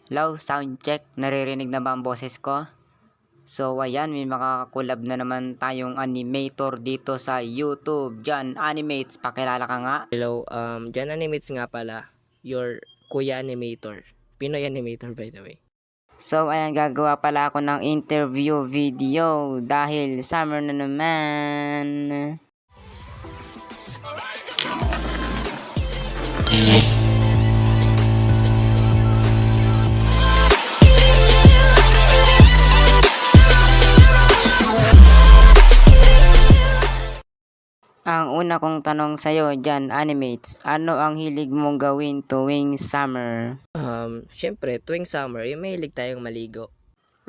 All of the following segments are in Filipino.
Hello, sound check. Naririnig na ba ang boses ko? So ayan, may makakakulab na naman tayong animator dito sa YouTube. Diyan, Animates, pakilala ka nga. Hello, Jan Animates nga pala, your kuya animator. Pinoy animator by the way. So ayan, gagawa pala ako ng interview video dahil summer na naman. Ang una kong tanong sa'yo dyan, Animates, ano ang hilig mong gawin tuwing summer? Syempre, tuwing summer, yung mahilig tayong maligo.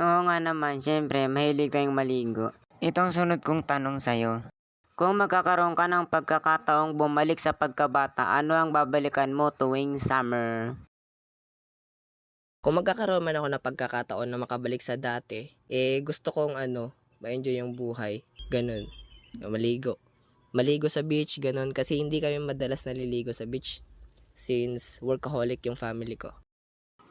Oo nga naman, syempre, mahilig tayong maligo. Itong sunod kong tanong sa'yo. Kung magkakaroon ka ng pagkakataong bumalik sa pagkabata, ano ang babalikan mo tuwing summer? Kung magkakaroon man ako ng pagkakataon na makabalik sa dati, gusto kong ma-enjoy yung buhay. Ganun. Maligo. Maligo sa beach, ganun. Kasi hindi kami madalas naliligo sa beach since workaholic yung family ko.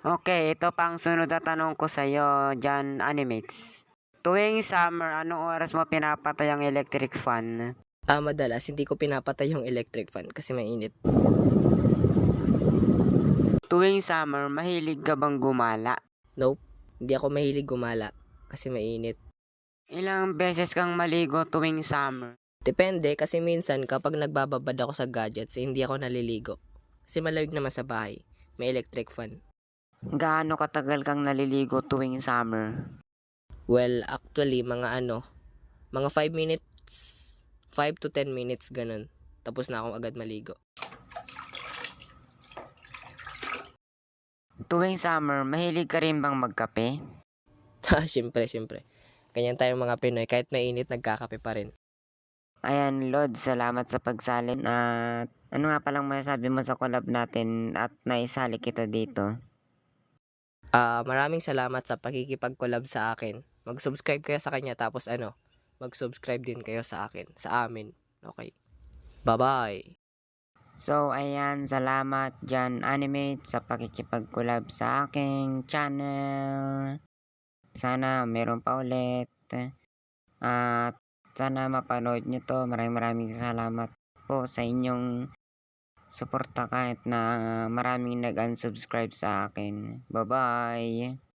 Okay, ito pa ang sunod na tanong ko sa'yo dyan, Animates. Tuwing summer, anong oras mo pinapatay ang electric fan? Madalas, hindi ko pinapatay yung electric fan kasi mainit. Tuwing summer, mahilig ka bang gumala? Nope, hindi ako mahilig gumala kasi mainit. Ilang beses kang maligo tuwing summer? Depende kasi minsan kapag nagbababad ako sa gadgets, hindi ako naliligo. Kasi malamig naman sa bahay. May electric fan. Gaano katagal kang naliligo tuwing summer? Well, actually, mga 5 minutes, 5 to 10 minutes ganun. Tapos na akong agad maligo. Tuwing summer, mahilig ka rin bang magkape? Siyempre. Ganyan tayong mga Pinoy, kahit mainit, nagkakape pa rin. Ayan, Lord, salamat sa pagsalin at ano nga palang masasabi mo sa collab natin at naisali kita dito? Maraming salamat sa pakikipag-collab sa akin. Mag-subscribe kayo sa kanya tapos mag-subscribe din kayo sa akin, sa amin. Okay. Bye-bye. So, ayan, salamat dyan, Animate, sa pakikipag-collab sa aking channel. Sana meron pa ulit. At sana mapanood nyo to. Maraming salamat po sa inyong suporta kahit na maraming nag-unsubscribe sa akin. Bye-bye!